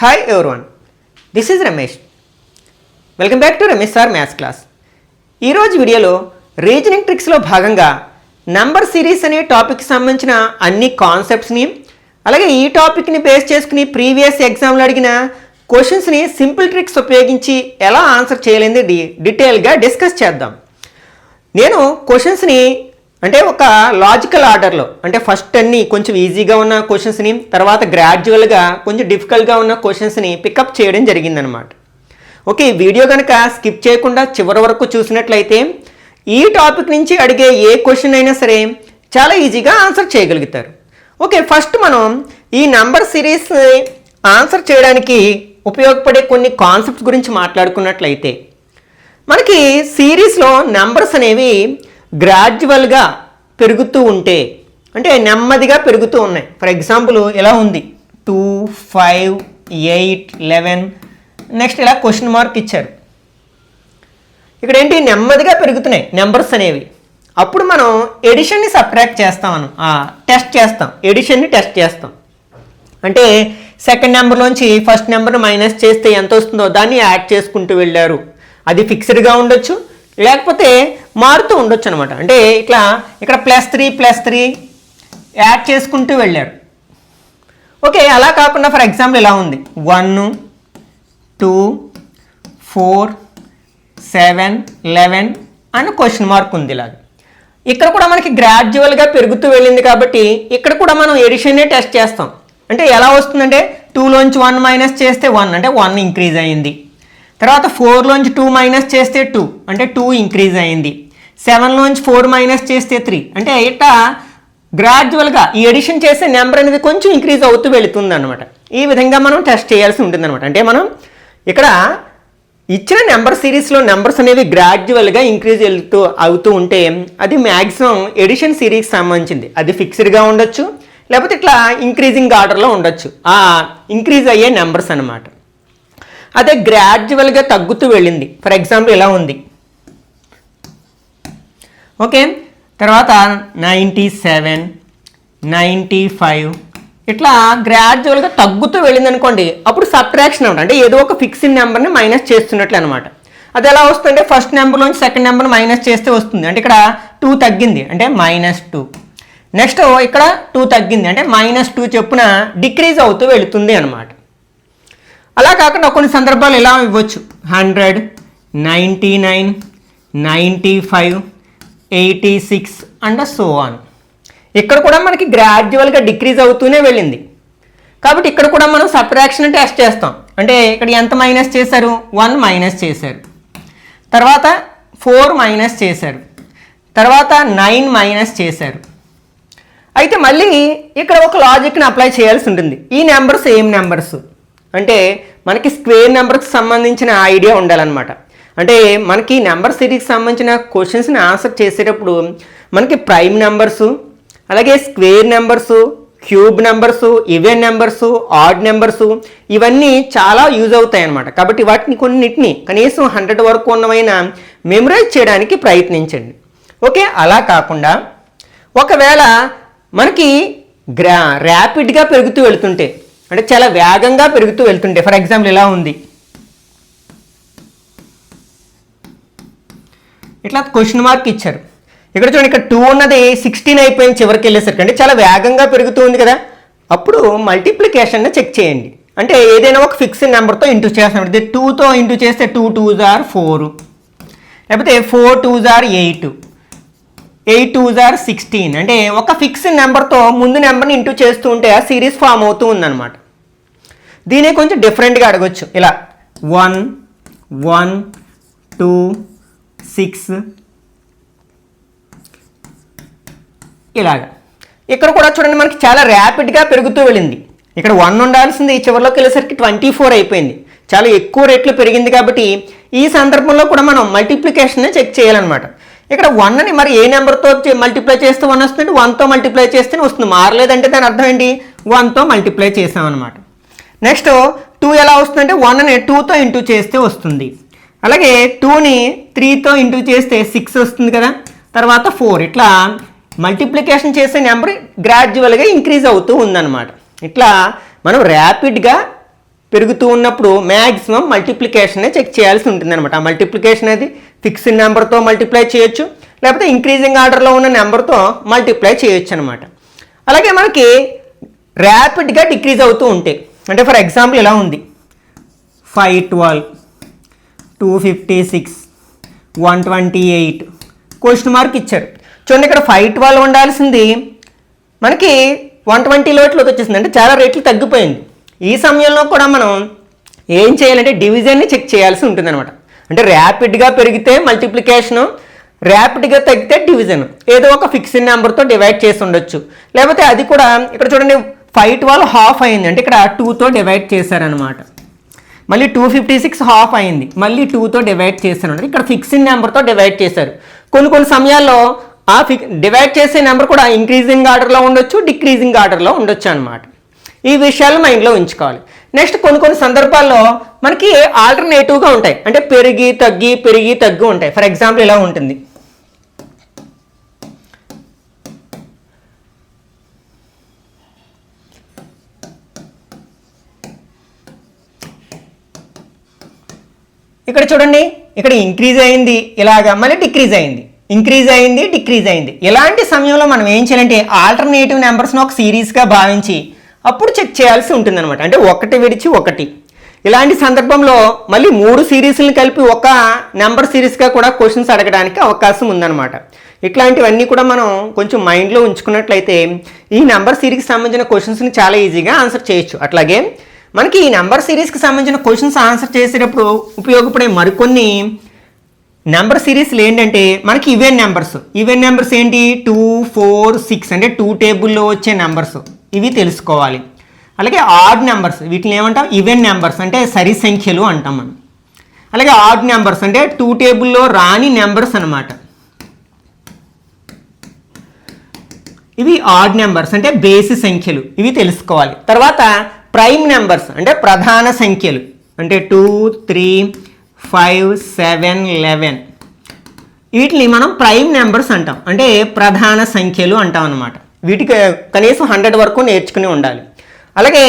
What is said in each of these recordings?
Hi everyone, this is Ramesh. Welcome back to Ramesh sir maths class. ఈరోజు వీడియోలో reasoning ట్రిక్స్లో భాగంగా number series అనే టాపిక్కి సంబంధించిన అన్ని కాన్సెప్ట్స్ని అలాగే ఈ టాపిక్ని బేస్ చేసుకుని ప్రీవియస్ ఎగ్జామ్లో అడిగిన క్వశ్చన్స్ని సింపుల్ ట్రిక్స్ ఉపయోగించి ఎలా ఆన్సర్ చేయలేనిది డీటెయిల్గా డిస్కస్ చేద్దాం. నేను క్వశ్చన్స్ని అంటే ఒక లాజికల్ ఆర్డర్లో అంటే ఫస్ట్ అన్ని కొంచెం ఈజీగా ఉన్న క్వశ్చన్స్ని తర్వాత గ్రాడ్యువల్గా కొంచెం డిఫికల్ట్గా ఉన్న క్వశ్చన్స్ని పికప్ చేయడం జరిగిందనమాట. ఓకే, వీడియో కనుక స్కిప్ చేయకుండా చివరి వరకు చూసినట్లయితే ఈ టాపిక్ నుంచి అడిగే ఏ క్వశ్చన్ అయినా సరే చాలా ఈజీగా ఆన్సర్ చేయగలుగుతారు. ఓకే, ఫస్ట్ మనం ఈ నంబర్ సిరీస్ ఆన్సర్ చేయడానికి ఉపయోగపడే కొన్ని కాన్సెప్ట్స్ గురించి మాట్లాడుకున్నట్లయితే మనకి సిరీస్లో నెంబర్స్ అనేవి గ్రాడ్యువల్గా పెరుగుతూ ఉంటే అంటే నెమ్మదిగా పెరుగుతూ ఉన్నాయి. ఫర్ ఎగ్జాంపుల్ ఎలా ఉంది 2, 5, 8, 11 నెక్స్ట్ ఇలా క్వశ్చన్ మార్క్ ఇచ్చారు. ఇక్కడ ఏంటి నెమ్మదిగా పెరుగుతున్నాయి నెంబర్స్ అనేవి. అప్పుడు మనం ఎడిషన్ని సబ్ట్రాక్ట్ చేస్తాం, టెస్ట్ చేస్తాం, ఎడిషన్ని టెస్ట్ చేస్తాం. అంటే సెకండ్ నెంబర్లోంచి ఫస్ట్ నెంబర్ని మైనస్ చేస్తే ఎంత వస్తుందో దాన్ని యాడ్ చేసుకుంటూ వెళ్ళారు. అది ఫిక్స్డ్గా ఉండొచ్చు లేకపోతే మారుతూ ఉండొచ్చు అనమాట. అంటే ఇట్లా ఇక్కడ +3 యాడ్ చేసుకుంటూ వెళ్ళారు. ఓకే, అలా కాకుండా ఫర్ ఎగ్జాంపుల్ ఇలా ఉంది 1, 2, 4, 7, 11 అని క్వశ్చన్ మార్క్ ఉంది. ఇలాగా ఇక్కడ కూడా మనకి గ్రాడ్యువల్గా పెరుగుతూ వెళ్ళింది కాబట్టి ఇక్కడ కూడా మనం ఎడిషన్నే టెస్ట్ చేస్తాం. అంటే ఎలా వస్తుందంటే 2లోంచి 1 మైనస్ చేస్తే 1 అంటే 1 ఇంక్రీజ్ అయ్యింది. తర్వాత 4లోంచి 2 మైనస్ చేస్తే 2 అంటే 2 ఇంక్రీజ్ అయ్యింది. 7లోంచి 4 మైనస్ చేస్తే 3 అంటే ఇట్లా గ్రాడ్యువల్గా ఈ ఎడిషన్ చేసే నెంబర్ అనేది కొంచెం ఇంక్రీజ్ అవుతూ వెళుతుంది అనమాట. ఈ విధంగా మనం టెస్ట్ చేయాల్సి ఉంటుంది అనమాట. అంటే మనం ఇక్కడ ఇచ్చిన నెంబర్ సిరీస్లో నెంబర్స్ అనేవి గ్రాడ్యువల్గా ఇంక్రీజ్ అవుతూ ఉంటే అది మ్యాక్సిమం ఎడిషన్ సిరీస్కి సంబంధించింది. అది ఫిక్స్డ్గా ఉండొచ్చు లేకపోతే ఇట్లా ఇంక్రీజింగ్ ఆర్డర్లో ఉండొచ్చు. ఆ ఇంక్రీజ్ అయ్యే నెంబర్స్ అనమాట. అదే గ్రాడ్యువల్గా తగ్గుతూ వెళ్ళింది. ఫర్ ఎగ్జాంపుల్ ఇలా ఉంది. ఓకే, తర్వాత 97, 95 ఇట్లా గ్రాడ్యువల్గా తగ్గుతూ వెళ్ళింది అనుకోండి. అప్పుడు సబ్ట్రాక్షన్ అనమాట. అంటే ఏదో ఒక ఫిక్స్డ్ నెంబర్ని మైనస్ చేస్తున్నట్లు అనమాట. అది ఎలా వస్తుందంటే ఫస్ట్ నెంబర్లోంచి సెకండ్ నెంబర్ మైనస్ చేస్తే వస్తుంది. అంటే ఇక్కడ 2 తగ్గింది అంటే -2. నెక్స్ట్ ఇక్కడ 2 తగ్గింది అంటే -2 చొప్పున డిక్రీజ్ అవుతూ వెళుతుంది అనమాట. అలా కాకుండా కొన్ని సందర్భాలు ఎలా ఇవ్వచ్చు 100, 99, 95, 86 అండ్ సో ఆన్. ఇక్కడ కూడా మనకి గ్రాడ్యువల్గా డిక్రీజ్ అవుతూనే వెళ్ళింది కాబట్టి ఇక్కడ కూడా మనం సబ్ట్రాక్షన్ టెస్ట్ చేస్తాం. అంటే ఇక్కడ ఎంత మైనస్ చేశారు 1 మైనస్ చేశారు, తర్వాత 4 మైనస్ చేశారు, తర్వాత 9 మైనస్ చేశారు. అయితే మళ్ళీ ఇక్కడ ఒక లాజిక్ని అప్లై చేయాల్సి ఉంటుంది. ఈ నెంబర్స్ ఏం నెంబర్స్ అంటే మనకి స్క్వేర్ నెంబర్కి సంబంధించిన ఐడియా ఉండాలన్నమాట. అంటే మనకి నెంబర్ సిరీస్కి సంబంధించిన క్వశ్చన్స్ని ఆన్సర్ చేసేటప్పుడు మనకి ప్రైమ్ నెంబర్సు అలాగే square numbers, cube numbers, even numbers, odd numbers ఇవన్నీ చాలా యూజ్ అవుతాయి అన్నమాట. కాబట్టి వాటిని కొన్నిటిని కనీసం 100 వరకు ఉన్నవైనా మెమరైజ్ చేయడానికి ప్రయత్నించండి. ఓకే, అలా కాకుండా ఒకవేళ మనకి ర్యాపిడ్గా పెరుగుతూ వెళుతుంటే అంటే చాలా వేగంగా పెరుగుతూ వెళ్తుంటే ఫర్ ఎగ్జాంపుల్ ఇలా ఉంది. ఇట్లా క్వశ్చన్ మార్క్ ఇచ్చారు. ఇక్కడ చూడండి ఇక్కడ 2 ఉన్నది 16 అయిపోయింది చివరికి వెళ్ళేసరికి. అంటే చాలా వేగంగా పెరుగుతూ ఉంది కదా. అప్పుడు మల్టిప్లికేషన్ని చెక్ చేయండి. అంటే ఏదైనా ఒక ఫిక్స్డ్ నెంబర్తో ఇంటూ చేస్తాం. 2తో ఇంటూ చేస్తే 2 2s are 4 లేకపోతే 4 2s are 8, 8 2s are 16. అంటే ఒక ఫిక్స్డ్ నెంబర్తో ముందు నెంబర్ని ఇంటూ చేస్తూ ఉంటే ఆ సిరీస్ ఫామ్ అవుతూ ఉందన్నమాట. దీనే కొంచెం డిఫరెంట్గా అడగొచ్చు. ఇలా 1 1 2 6 ఇలాగా. ఇక్కడ కూడా చూడండి మనకి చాలా ర్యాపిడ్గా పెరుగుతూ వెళ్ళింది. ఇక్కడ 1 ఉండాల్సింది చివరిలోకి వెళ్ళేసరికి 24 అయిపోయింది. చాలా ఎక్కువ రేట్లు పెరిగింది కాబట్టి ఈ సందర్భంలో కూడా మనం మల్టిప్లికేషన్ని చెక్ చేయాలన్నమాట. ఇక్కడ 1ని మరి ఏ నెంబర్తో మల్టిప్లై చేస్తే 1 వస్తుంది, 1తో మల్టిప్లై చేస్తేనే వస్తుంది. మారలేదంటే దాని అర్థం ఏంటి 1తో మల్టిప్లై చేసామన్నమాట. నెక్స్ట్ 2 ఎలా వస్తుందంటే 1ని 2తో ఇంటూ చేస్తే వస్తుంది. అలాగే 2ని 3తో ఇంటూ చేస్తే 6 వస్తుంది కదా. తర్వాత 4 ఇట్లా మల్టిప్లికేషన్ చేసే నెంబర్ గ్రాడ్యువల్గా ఇంక్రీజ్ అవుతూ ఉందన్నమాట. ఇట్లా మనం ర్యాపిడ్గా పెరుగుతూ ఉన్నప్పుడు మ్యాక్సిమం మల్టిప్లికేషనే చెక్ చేయాల్సి ఉంటుంది అనమాట. ఆ మల్టిప్లికేషన్ అది ఫిక్స్డ్ నెంబర్తో మల్టిప్లై చేయొచ్చు, లేకపోతే ఇంక్రీజింగ్ ఆర్డర్లో ఉన్న నెంబర్తో మల్టిప్లై చేయొచ్చు అనమాట. అలాగే మనకి ర్యాపిడ్గా డిక్రీజ్ అవుతూ ఉంటాయి. అంటే ఫర్ ఎగ్జాంపుల్ ఇలా ఉంది, 512, 256, 128 క్వశ్చన్ మార్క్ ఇచ్చారు. చూడండి ఇక్కడ 512 ఉండాల్సింది మనకి 120 రేట్లోకి వచ్చేసింది, అంటే చాలా రేట్లు తగ్గిపోయింది. ఈ సమయంలో కూడా మనం ఏం చేయాలంటే డివిజన్ని చెక్ చేయాల్సి ఉంటుంది అనమాట. అంటే ర్యాపిడ్గా పెరిగితే మల్టిప్లికేషను, ర్యాపిడ్గా తగ్గితే డివిజన్, ఏదో ఒక ఫిక్స్డ్ నెంబర్తో డివైడ్ చేసి ఉండొచ్చు. లేకపోతే అది కూడా ఇక్కడ చూడండి 512 హాఫ్ అయింది, అంటే ఇక్కడ 2తో డివైడ్ చేశారనమాట. మళ్ళీ 256 హాఫ్ అయింది, మళ్ళీ 2తో డివైడ్ చేశారు. ఇక్కడ ఫిక్స్డ్ నెంబర్తో డివైడ్ చేశారు. కొన్ని సమయాల్లో ఆ డివైడ్ చేసే నెంబర్ కూడా ఇంక్రీజింగ్ ఆర్డర్లో ఉండొచ్చు, డిక్రీజింగ్ ఆర్డర్లో ఉండొచ్చు అనమాట. ఈ విషయాలు మైండ్లో ఉంచుకోవాలి. నెక్స్ట్ కొన్ని సందర్భాల్లో మనకి ఆల్టర్నేటివ్గా ఉంటాయి, అంటే పెరిగి తగ్గి ఉంటాయి. ఫర్ ఎగ్జాంపుల్ ఇలా ఉంటుంది, ఇక్కడ చూడండి, ఇక్కడ ఇంక్రీజ్ అయింది ఇలాగా, మళ్ళీ డిక్రీజ్ అయింది, ఇంక్రీజ్ అయింది, డిక్రీజ్ అయింది. ఇలాంటి సమయంలో మనం ఏం చేయాలంటే ఆల్టర్నేటివ్ నెంబర్స్ను ఒక సిరీస్గా భావించి అప్పుడు చెక్ చేయాల్సి ఉంటుంది అనమాట. అంటే ఒకటి విడిచి ఒకటి. ఇలాంటి సందర్భంలో మళ్ళీ 3 సిరీస్లను కలిపి ఒక నెంబర్ సిరీస్గా కూడా క్వశ్చన్స్ అడగడానికి అవకాశం ఉందన్నమాట. ఇట్లాంటివన్నీ కూడా మనం కొంచెం మైండ్లో ఉంచుకున్నట్లయితే ఈ నెంబర్ సిరీస్కి సంబంధించిన క్వశ్చన్స్ని చాలా ఈజీగా ఆన్సర్ చేయొచ్చు. అట్లాగే మనకి ఈ నెంబర్ సిరీస్కి సంబంధించిన క్వశ్చన్స్ ఆన్సర్ చేసేటప్పుడు ఉపయోగపడే మరికొన్ని నెంబర్ సిరీస్లు ఏంటంటే మనకి ఈవెన్ నెంబర్స్ ఏంటి 2, 4, 6 అంటే 2 టేబుల్లో వచ్చే నెంబర్స్, ఇవి తెలుసుకోవాలి. అలాగే ఆడ్ నెంబర్స్, వీటిని ఏమంటాం ఈవెన్ నెంబర్స్ అంటే సరి సంఖ్యలు అంటాం మనం. అలాగే ఆడ్ నెంబర్స్ అంటే 2 టేబుల్లో రాని నెంబర్స్ అనమాట. ఇవి ఆడ్ నెంబర్స్ అంటే బేసి సంఖ్యలు, ఇవి తెలుసుకోవాలి. తర్వాత ప్రైమ్ నెంబర్స్ అంటే ప్రధాన సంఖ్యలు, అంటే 2, 3, 5, 7, 11 వీటిని మనం ప్రైమ్ నెంబర్స్ అంటాం, అంటే ప్రధాన సంఖ్యలు అంటాం అన్నమాట. వీటికి కనీసం 100 వరకు నేర్చుకుని ఉండాలి. అలాగే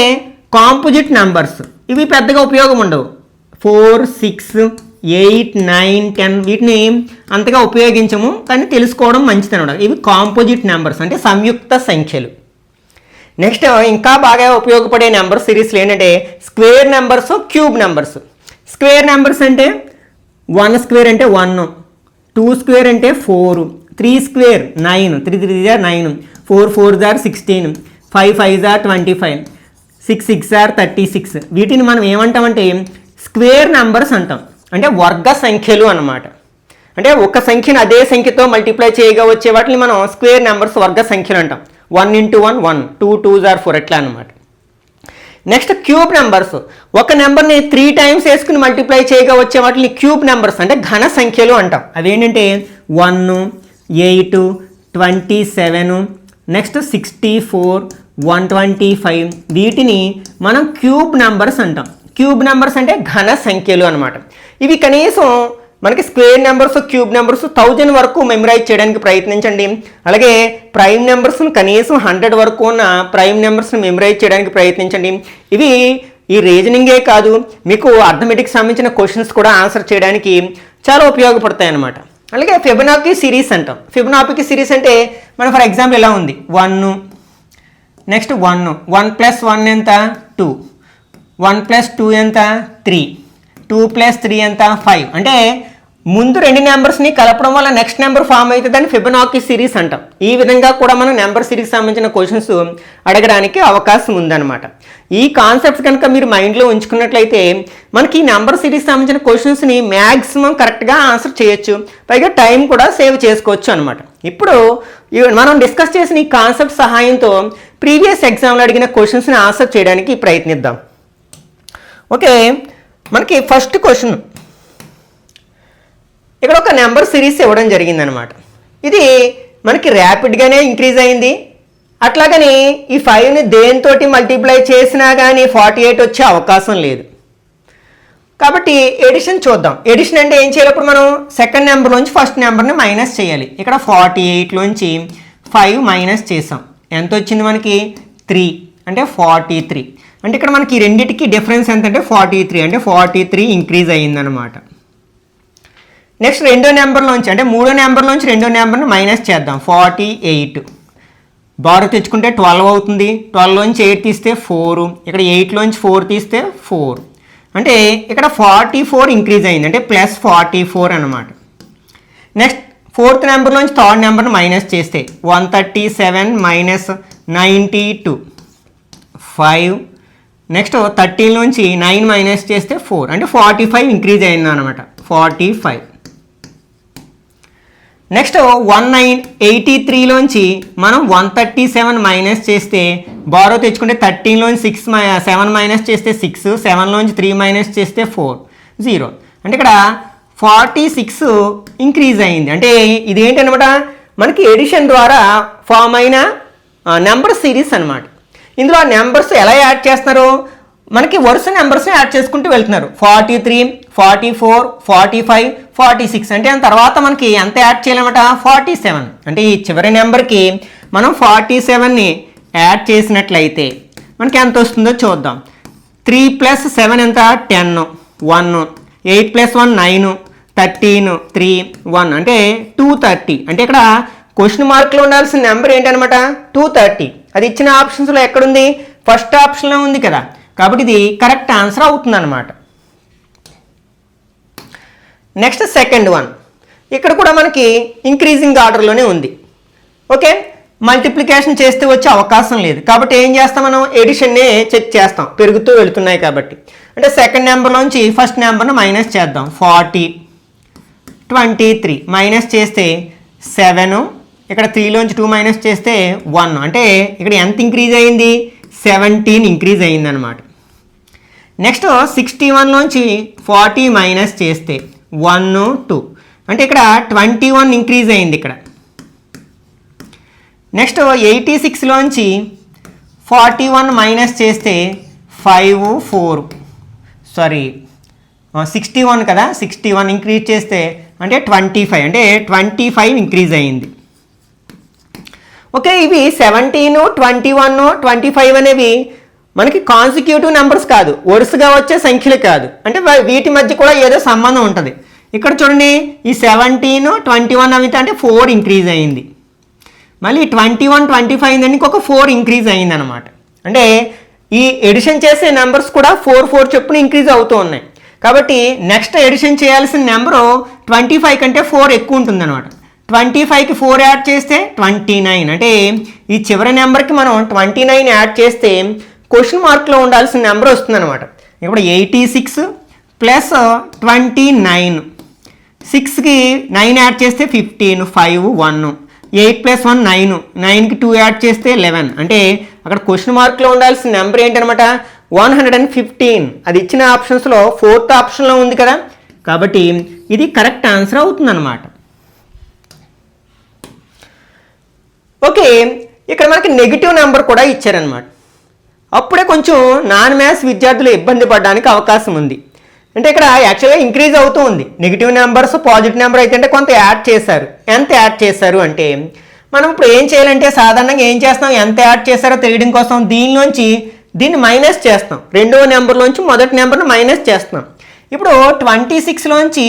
కాంపోజిట్ నెంబర్స్, ఇవి పెద్దగా ఉపయోగం ఉండవు. 4, 6, 8, 9, 10 వీటిని అంతగా ఉపయోగించము, కానీ తెలుసుకోవడం మంచిది అనమాట. ఇవి కాంపోజిట్ నెంబర్స్ అంటే సంయుక్త సంఖ్యలు. నెక్స్ట్ ఇంకా బాగా ఉపయోగపడే నెంబర్ సిరీస్లు ఏంటంటే square numbers, cube numbers. Square numbers అంటే 1 స్క్వేర్ అంటే 1, 2 స్క్వేర్ అంటే 4, 3 స్క్వేర్ 9, 3 3 జార్ 9, 4 4 జార్ 16, 5 5 జార్ 25, 6 6 జార్ 36. వీటిని మనం ఏమంటామంటే స్క్వేర్ నెంబర్స్ అంటాం, అంటే వర్గ సంఖ్యలు అన్నమాట. అంటే ఒక సంఖ్యను అదే సంఖ్యతో మల్టిప్లై చేయగా వచ్చే వాటిని మనం స్క్వేర్ నెంబర్స్ వర్గ సంఖ్యలు అంటాం. 1 into 1 1, 2 2 జార్ 4 ఎట్లా అనమాట. నెక్స్ట్ క్యూబ్ నెంబర్స్, ఒక నెంబర్ని 3 టైమ్స్ వేసుకుని మల్టిప్లై చేయగా వచ్చే వాటిని క్యూబ్ నెంబర్స్ అంటే ఘన సంఖ్యలు అంటాం. అవేంటంటే 1, 8, 27, నెక్స్ట్ 64, 125 వీటిని మనం క్యూబ్ నెంబర్స్ అంటాం. క్యూబ్ నెంబర్స్ అంటే ఘన సంఖ్యలు అనమాట. ఇవి కనీసం మనకి స్క్వేర్ నెంబర్స్, క్యూబ్ నెంబర్స్ 1000 వరకు మెమరైజ్ చేయడానికి ప్రయత్నించండి. అలాగే ప్రైమ్ నెంబర్స్ను కనీసం 100 వరకు ఉన్న ప్రైమ్ నెంబర్స్ని మెమరైజ్ చేయడానికి ప్రయత్నించండి. ఇవి ఈ రీజనింగే కాదు, మీకు అర్థమెటిక్స్ సంబంధించిన క్వశ్చన్స్ కూడా ఆన్సర్ చేయడానికి చాలా ఉపయోగపడతాయి అన్నమాట. అలాగే ఫిబొనాకీ సిరీస్ అంటాం. ఫిబొనాకీ సిరీస్ అంటే మనం ఫర్ ఎగ్జాంపుల్ ఎలా ఉంది, 1, నెక్స్ట్ 1 + 1 ఎంత 2, 1 + 2 ఎంత 3, 2 + 3 ఎంత 5. అంటే ముందు 2 నెంబర్స్ని కలపడం వల్ల నెక్స్ట్ నెంబర్ ఫామ్ అవుతుంది, దాన్ని ఫిబొనాకీ సిరీస్ అంటాం. ఈ విధంగా కూడా మనం నెంబర్ సిరీస్ సంబంధించిన క్వశ్చన్స్ అడగడానికి అవకాశం ఉందన్నమాట. ఈ కాన్సెప్ట్స్ కనుక మీరు మైండ్లో ఉంచుకున్నట్లయితే మనకి నెంబర్ సిరీస్ సంబంధించిన క్వశ్చన్స్ని మ్యాక్సిమం కరెక్ట్గా ఆన్సర్ చేయొచ్చు, పైగా టైం కూడా సేవ్ చేసుకోవచ్చు అనమాట. ఇప్పుడు మనం డిస్కస్ చేసిన ఈ కాన్సెప్ట్ సహాయంతో ప్రీవియస్ ఎగ్జామ్లో అడిగిన క్వశ్చన్స్ని ఆన్సర్ చేయడానికి ప్రయత్నిద్దాం. ఓకే, మనకి ఫస్ట్ క్వశ్చన్, ఇక్కడ ఒక నెంబర్ సిరీస్ ఇవ్వడం జరిగిందనమాట. ఇది మనకి ర్యాపిడ్గానే ఇంక్రీజ్ అయింది. అట్లాగని ఈ 5ని దేనితోటి మల్టిప్లై చేసినా కానీ 48 వచ్చే అవకాశం లేదు. కాబట్టి ఎడిషన్ చూద్దాం. ఎడిషన్ అంటే ఏం చేయాలి, ఇప్పుడు మనం సెకండ్ నెంబర్లోంచి ఫస్ట్ నెంబర్ని మైనస్ చేయాలి. ఇక్కడ 48లోంచి 5 మైనస్ చేసాం, ఎంత వచ్చింది మనకి 3, అంటే 43. అంటే ఇక్కడ మనకి ఈ రెండింటికి డిఫరెన్స్ ఎంత అంటే 43, అంటే 43 ఇంక్రీజ్ అయ్యిందనమాట. నెక్స్ట్ రెండో నెంబర్లోంచి అంటే మూడో నెంబర్లోంచి రెండో నెంబర్ని మైనస్ చేద్దాం. 48 బారో తెచ్చుకుంటే 12 అవుతుంది. 12లోంచి 8 తీస్తే 4, ఇక్కడ 8లోంచి 4 తీస్తే 4, అంటే ఇక్కడ 44 ఇంక్రీజ్ అయింది, అంటే +44 అనమాట. నెక్స్ట్ ఫోర్త్ నెంబర్లోంచి థర్డ్ నెంబర్ని మైనస్ చేస్తే 137 మైనస్ 92 5, నెక్స్ట్ 13లోంచి 9 మైనస్ చేస్తే 4, అంటే 45 ఇంక్రీజ్ అయింది అనమాట. 45. నెక్స్ట్ 183లోంచి మనం 137 మైనస్ చేస్తే బారో తెచ్చుకుంటే 13లోంచి 7 మైనస్ చేస్తే 6, 7లోంచి 3 మైనస్ చేస్తే 4, 0, అంటే ఇక్కడ 46 ఇంక్రీజ్ అయింది. అంటే ఇదేంటి అనమాట, మనకి ఎడిషన్ ద్వారా ఫామ్ అయిన నెంబర్ సిరీస్ అనమాట. ఇందులో ఆ నెంబర్స్ ఎలా యాడ్ చేస్తున్నారు, మనకి వరుస నెంబర్స్ని యాడ్ చేసుకుంటూ వెళ్తున్నారు. 43, 44, 45, 46, అంటే దాని తర్వాత మనకి ఎంత యాడ్ చేయాలన్నమాట, 47. అంటే ఈ చివరి నెంబర్కి మనం 47ని యాడ్ చేసినట్లయితే మనకి ఎంత వస్తుందో చూద్దాం. 3 + 7 ఎంత, 10, 1, 8 + 1 9, 13, 3, 1, అంటే 230. అంటే ఇక్కడ క్వశ్చన్ మార్క్లో ఉండాల్సిన నెంబర్ ఏంటనమాట, 230. అది ఇచ్చిన ఆప్షన్స్లో ఎక్కడుంది, ఫస్ట్ ఆప్షన్లో ఉంది కదా, కాబట్టి ఇది కరెక్ట్ ఆన్సర్ అవుతుంది అనమాట. నెక్స్ట్ సెకండ్ వన్, ఇక్కడ కూడా మనకి ఇంక్రీజింగ్ ఆర్డర్లోనే ఉంది. ఓకే, మల్టిప్లికేషన్ చేస్తే వచ్చే అవకాశం లేదు, కాబట్టి ఏం చేస్తాం, మనం ఎడిషన్నే చెక్ చేస్తాం, పెరుగుతూ వెళుతున్నాయి కాబట్టి. అంటే సెకండ్ నెంబర్లోంచి ఫస్ట్ నెంబర్ను మైనస్ చేద్దాం. 40, 23 మైనస్ చేస్తే 7, ఇక్కడ 3లోంచి 2 మైనస్ చేస్తే 1, అంటే ఇక్కడ ఎంత ఇంక్రీజ్ అయింది, 17 ఇంక్రీజ్ అయింది అనమాట. నెక్స్ట్ 61లోంచి 40 మైనస్ చేస్తే 1, 2, అంటే ఇక్కడ 21 ఇంక్రీజ్ అయింది ఇక్కడ. నెక్స్ట్ 86లోంచి 41 మైనస్ చేస్తే 5, 4, 61 కదా, 61 ఇంక్రీజ్ చేస్తే అంటే 25, అంటే 25 ఇంక్రీజ్ అయింది. ఓకే, ఇవి 17, 21, 25 అనేవి మనకి కాన్సిక్యూటివ్ నెంబర్స్ కాదు, వరుసగా వచ్చే సంఖ్యలు కాదు, అంటే వీటి మధ్య కూడా ఏదో సంబంధం ఉంటుంది. ఇక్కడ చూడండి, ఈ 17, 21 అవి అంటే 4 ఇంక్రీజ్ అయింది, మళ్ళీ 21, 25 దానికి ఒక 4 ఇంక్రీజ్ అయింది అనమాట. అంటే ఈ ఎడిషన్ చేసే నెంబర్స్ కూడా 4, 4 చొప్పున ఇంక్రీజ్ అవుతూ ఉన్నాయి. కాబట్టి నెక్స్ట్ ఎడిషన్ చేయాల్సిన నెంబరు 25 కంటే 4 ఎక్కువ ఉంటుంది అనమాట. 25కి 4 యాడ్ చేస్తే 29, అంటే ఈ చివరి నెంబర్కి మనం 29 యాడ్ చేస్తే క్వశ్చన్ మార్క్లో ఉండాల్సిన నెంబర్ వస్తుంది అనమాట. ఇప్పుడు 86 + 29, 6కి 9 యాడ్ చేస్తే 15, 5, 1, 8 + 1 9, 9కి 2 యాడ్ చేస్తే 11, అంటే అక్కడ క్వశ్చన్ మార్క్లో ఉండాల్సిన నెంబర్ ఏంటనమాట, 115. అది ఇచ్చిన ఆప్షన్స్లో ఫోర్త్ ఆప్షన్లో ఉంది కదా, కాబట్టి ఇది కరెక్ట్ ఆన్సర్ అవుతుంది అనమాట. ఓకే, ఇక్కడ మనకి నెగిటివ్ నెంబర్ కూడా ఇచ్చారనమాట. అప్పుడే కొంచెం నాన్ మ్యాథ్స్ విద్యార్థులు ఇబ్బంది పడడానికి అవకాశం ఉంది. అంటే ఇక్కడ యాక్చువల్గా ఇంక్రీజ్ అవుతూ ఉంది. నెగిటివ్ నెంబర్స్ పాజిటివ్ నెంబర్ అయితే అంటే కొంత యాడ్ చేశారు. ఎంత యాడ్ చేశారు అంటే మనం ఇప్పుడు ఏం చేయాలంటే సాధారణంగా ఏం చేస్తాం, ఎంత యాడ్ చేశారో తెలియడం కోసం దీనిలోంచి దీన్ని మైనస్ చేస్తాం. రెండవ నెంబర్లోంచి మొదటి నెంబర్ను మైనస్ చేస్తాం. ఇప్పుడు 26లోంచి